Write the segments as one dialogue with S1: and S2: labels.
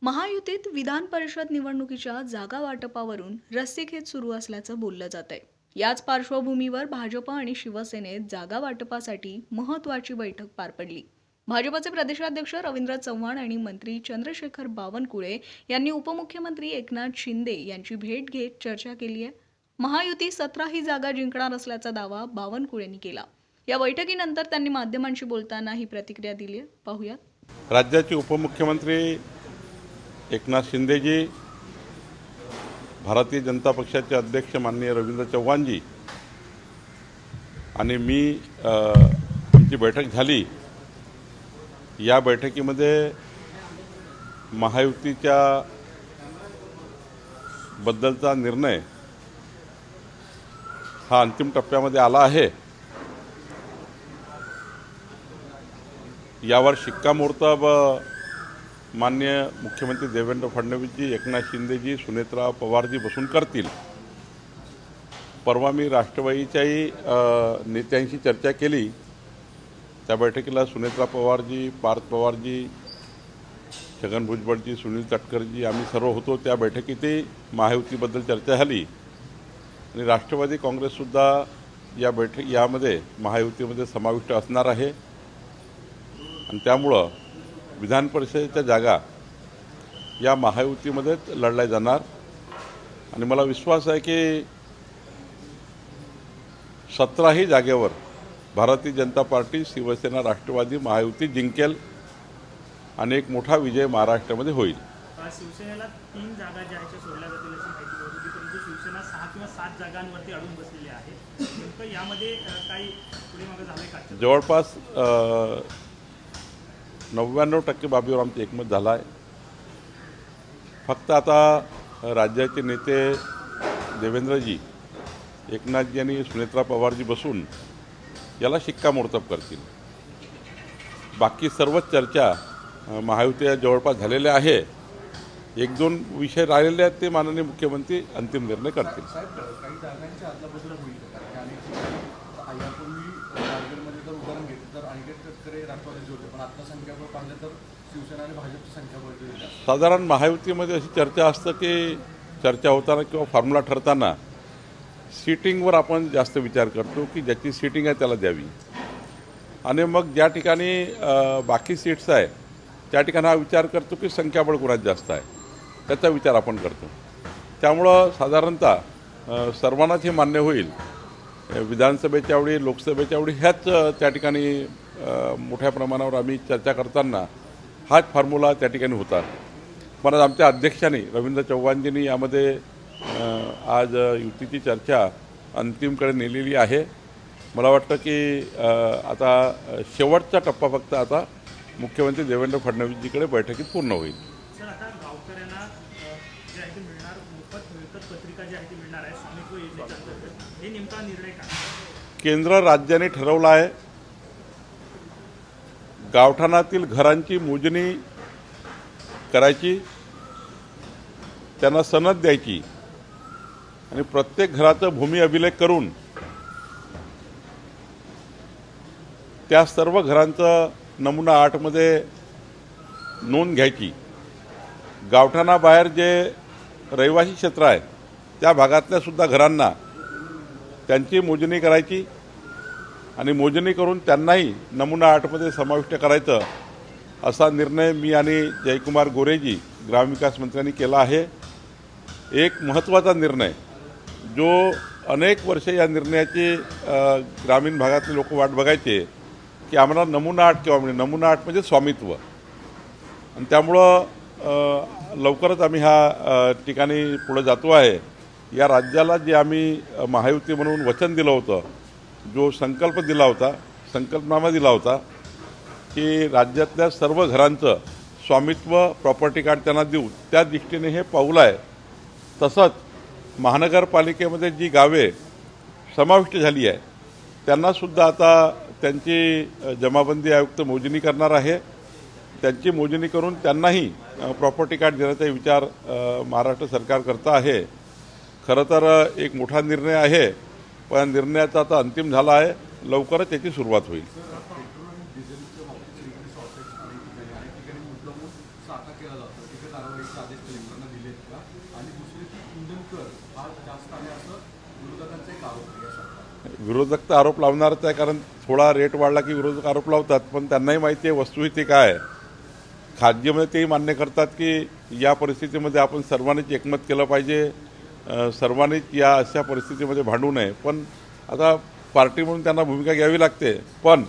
S1: महायुतीत विधान परिषद निवडणुकीच्या जागा वाटपावरून रस्सीखेच सुरू असल्याचं बोललं जात आहे। याच पार्श्वभूमीवर भाजप आणि शिवसेनेत जागा वाटपासाठी महत्त्वाची बैठक पार पडली। भाजपचे प्रदेशाध्यक्ष रवींद्र चव्हाण आणि मंत्री चंद्रशेखर बावनकुळे यांनी उपमुख्यमंत्री एकनाथ शिंदे यांची भेट घेत चर्चा केली आहे। महायुती 17 ही जागा जिंकणार असल्याचा दावा बावनकुळेंनी केला। या बैठकीनंतर त्यांनी माध्यमांशी बोलताना ही प्रतिक्रिया दिली आहे। पाहूयात।
S2: राज्याचे उपमुख्यमंत्री एकनाथ शिंदेजी, भारतीय जनता पक्षाचे अध्यक्ष माननीय रवींद्र चव्हाणजी आणि मी आमची बैठक झाली। या बैठकीमध्ये महायुतीच्या बद्दलचा निर्णय हा अंतिम टप्प्यामध्ये आला आहे। यावर शिक्कामोर्तब माननीय मुख्यमंत्री देवेंद्र फडणवीसजी, एकनाथ शिंदेजी, सुनेत्रा पवारजी बसून करतील। परवा मी राष्ट्रवादीच्याही नेत्यांशी चर्चा केली। त्या बैठकीला सुनेत्रा पवारजी, पार्थ पवारजी, छगन भुजबळजी, सुनील तटकरजी आम्ही सर्व होतो। त्या बैठकीतही महायुतीबद्दल चर्चा झाली आणि राष्ट्रवादी काँग्रेससुद्धा यामध्ये महायुतीमध्ये समाविष्ट असणार आहे आणि त्यामुळं विधान परिषदेच्या जागा या महायुतीमध्येच लढल्या जाणार आणि मला विश्वास आहे की 17ही जागेवर भारतीय जनता पार्टी, शिवसेना, राष्ट्रवादी महायुती जिंकेल आणि एक मोठा विजय महाराष्ट्रामध्ये होईल।
S3: शिवसेनेला 3 जागा ज्या आहेत सोडल्या जातील अशी माहिती होती, परंतु शिवसेना 6 किंवा 7 जागांवरती अडून बसलेली आहे। नेमकं यामध्ये काही पुढे मागे झाले का?
S2: जवळपास 99% बाबीवर आमचं एकमत झालं आहे। फक्त आता राज्याचे नेते देवेंद्रजी, एकनाथजी आणि सुनेत्रा पवारजी बसून याला शिक्कामोर्तब करतील। बाकी सर्व चर्चा महायुतीच्या जवळपास झालेल्या आहे। 1-2 विषय राहिलेले आहेत, ते माननीय मुख्यमंत्री अंतिम निर्णय करतील।
S4: काही जागांची आदलाबदल होईल का? कारण यापूर्वी रायगडमध्ये जर उदाहरण घेतलं तर अनिकेत तटकरे राष्ट्रवादीचे होते, पण आता संख्याबळ पाहिलं तर शिवसेना आणि भाजपची संख्याबळ जास्त।
S2: साधारण महायुतीमध्ये अशी चर्चा असतं की चर्चा होताना किंवा फॉर्म्युला ठरताना सीटिंगवर आपण जास्त विचार करतो की ज्याची सीटिंग आहे त्याला द्यावी आणि मग ज्या ठिकाणी बाकी सीट्स आहे त्या ठिकाणी हा विचार करतो की संख्याबळ कुणात जास्त आहे त्याचा विचार आपण करतो। त्यामुळं साधारणतः सर्वांनाच हे मान्य होईल, विधानसभेच्या वेळी, लोकसभेच्या वेळी ह्याच त्या ठिकाणी मोठ्या प्रमाणावर आम्ही चर्चा करताना हाच फॉर्म्युला त्या ठिकाणी होता। पण आमच्या अध्यक्षांनी रवींद्र चव्हाणजींनी यामध्ये आज युतीची चर्चा अंतिमकडे नेलेली आहे। मला वाटतं की आता शेवटचा टप्पा फक्त आता मुख्यमंत्री देवेंद्र फडणवीसजीकडे बैठकीत पूर्ण होईल।
S3: सर, आता गावकऱ्यांना जे आहे ते मिळणार मोफत मिळकत पत्रिका जी आहे ती मिळणार आहे स्वामित्व योजनेच्या अंतर्गत, हे नेमका निर्णय का?
S2: केंद्र राज्याने ठरवलं आहे गावठाणातील घरांची मोजणी करायची, त्यांना सनद द्यायची आणि प्रत्येक घराचं भूमी अभिलेख करून त्या सर्व घरांचं नमुना 8मध्ये नोंद घ्यायची। गावठाणाबाहेर जे रहिवासी क्षेत्र आहे त्या भागातल्या सुद्धा घरांना त्यांची मोजणी करायची आणि मोजणी करून त्यांनाही नमुना 8मध्ये समाविष्ट करायचं असा निर्णय मी आणि जयकुमार गोरेजी ग्रामविकास मंत्र्यांनी केला आहे। एक महत्त्वाचा निर्णय जो अनेक वर्षे या निर्णयाची ग्रामीण भागातले लोक वाट बघायचे की आम्हाला नमुना 8 किंवा म्हणजे नमुना 8 म्हणजे स्वामित्व, आणि त्यामुळं लवकरच आम्ही ह्या ठिकाणी पुढे जातो आहे। या राज्याला जे आम्ही महायुती म्हणून वचन दिलं होतं, जो संकल्प दिला होता, संकल्पनामा दिला होता की राज्यातल्या सर्व घरांचं स्वामित्व, प्रॉपर्टी कार्ड त्यांना देऊ, त्या दृष्टीने हे पाऊल आहे। तसंच महानगरपालिकेमध्ये जी गावे समाविष्ट झाली आहे त्यांनासुद्धा आता त्यांची जमाबंदी आयुक्त मोजणी करणार आहे। त्यांची मोजणी करून त्यांनाही प्रॉपर्टी कार्ड देण्याचा विचार महाराष्ट्र सरकार करता आहे। खरं तर एक मोठा निर्णय आहे, पण निर्णयाचा आता अंतिम झाला आहे, लवकरच त्याची सुरुवात होईल।
S4: पेट्रोल आणि डिझेलच्या बाबतीत सगळीकडे शॉर्टेज आणि ठिकाणी मुद्दामून साठा केला जातो, तिथे कारवाई कारवाईचे आदेश कलेक्टरांना दिलेत का? आणि दुसरे की इंधन कर हा जास्त आहे असं विरोधकांचा एक आरोप आहे या सरकारवर.
S2: विरोधक तर आरोप लावणारच आहे, कारण थोडा रेट वाढला की विरोधक आरोप लावतात, पण त्यांनाही माहिती आहे वस्तुस्थिती काय आहे. खाजगीमध्ये तेही मान्य करतात की या परिस्थितीमध्ये आपण सर्वांनीच एकमत केलं पाहिजे, सर्वांनीच या अशा परिस्थितीमध्ये भांडू नये. पण आता पार्टी म्हणून त्यांना भूमिका घ्यावी लागते. पण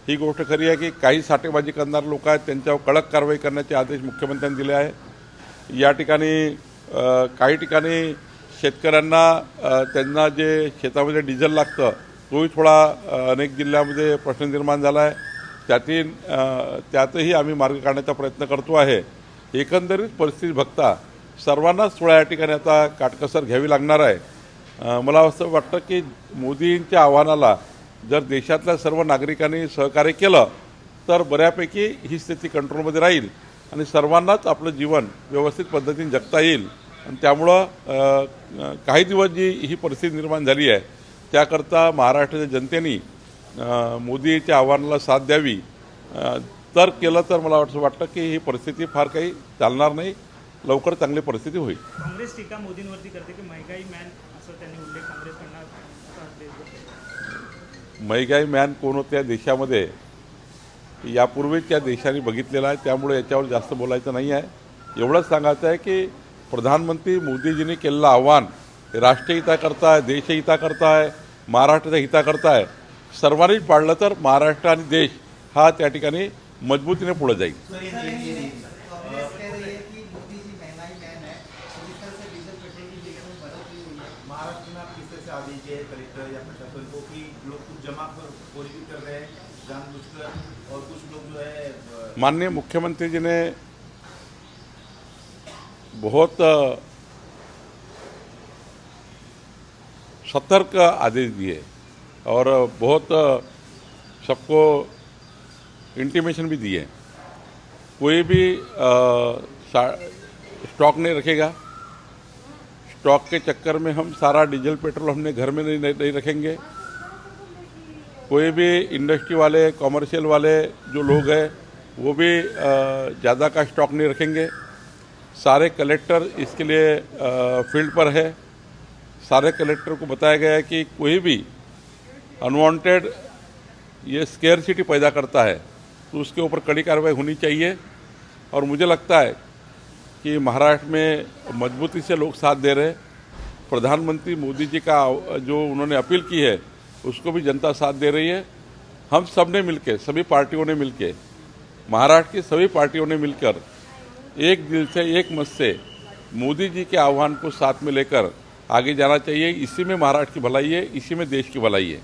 S2: ही गोष्ट खरी आहे की काही साठेबाजी करणारे लोक आहेत, त्यांच्यावर कडक कारवाई करण्याचे आदेश मुख्यमंत्र्यांनी दिले आहे. या ठिकाणी काही ठिकाणी शेतकऱ्यांना त्यांना जे शेतामध्ये डिझेल लागतं तोही थोडा अनेक जिल्ह्यामध्ये प्रश्न निर्माण झाला आहे. त्यातही आम्ही मार्ग काढण्याचा प्रयत्न करतो आहे. एकंदरीत परिस्थिती बघता सर्वांनाच थोड्या या ठिकाणी आता काटकसर घ्यावी लागणार आहे. मला असं वाटतं की मोदींच्या आव्हानाला जर देशातल्या सर्व नागरिकांनी सहकार्य केलं तर बऱ्यापैकी ही स्थिती कंट्रोलमध्ये राहील आणि सर्वांनाच आपलं जीवन व्यवस्थित पद्धतीने जगता येईल. आणि त्यामुळं काही दिवस जी ही परिस्थिती निर्माण झाली आहे त्याकरता महाराष्ट्राच्या जनतेने मोदीच्या आव्हानाला साथ द्यावी. तर केलं तर मला असं वाटतं की ही परिस्थिती फार काही चालणार नाही, लवकर चांगली परिस्थिती होईल.
S3: काँग्रेस टीका मोदींवरती करते की महंगाई मॅन असं त्यांनी उल्लेख काँग्रेसकडनं
S2: महंगाई मॅन कोण होते या देशामध्ये यापूर्वीच या देशाने बघितलेलं आहे, त्यामुळे याच्यावर जास्त बोलायचं नाही आहे. एवढंच सांगायचं आहे की प्रधानमंत्री मोदीजींनी केलेलं आव्हान हे राष्ट्रहिताकरता आहे, देशहिताकरता आहे, महाराष्ट्राच्या हिताकरता आहे. सर्वांनीच पाळलं तर महाराष्ट्र आणि देश हा त्या ठिकाणी मजबूतीने पुढे जाईल.
S5: महाराष्ट्र में आप किस तरह से आदेश दिए कलेक्टर या प्रशासन को कि लोग कुछ जमा खोरी भी कर रहे हैं जानबूझकर और कुछ लोग जो है
S2: माननीय मुख्यमंत्री जी ने बहुत सतर्क आदेश दिए और बहुत सबको इंटीमेशन भी दिए. कोई भी स्टॉक नहीं रखेगा. स्टॉक के चक्कर में हम सारा डीजल पेट्रोल हमने घर में नहीं रखेंगे. कोई भी इंडस्ट्री वाले कॉमर्शियल वाले जो लोग हैं वो भी ज़्यादा का स्टॉक नहीं रखेंगे. सारे कलेक्टर इसके लिए फील्ड पर है. सारे कलेक्टर को बताया गया है कि कोई भी अनवांटेड ये स्केयरसिटी पैदा करता है तो उसके ऊपर कड़ी कार्रवाई होनी चाहिए. और मुझे लगता है कि महाराष्ट्र में मजबूती से लोग साथ दे रहे. प्रधानमंत्री मोदी जी का जो उन्होंने अपील की है उसको भी जनता साथ दे रही है. हम सब ने मिलकर, सभी पार्टियों ने मिलकर, महाराष्ट्र की सभी पार्टियों ने मिलकर एक दिल से एक मत से मोदी जी के आह्वान को साथ में लेकर आगे जाना चाहिए. इसी में महाराष्ट्र की भलाई है, इसी में देश की भलाई है.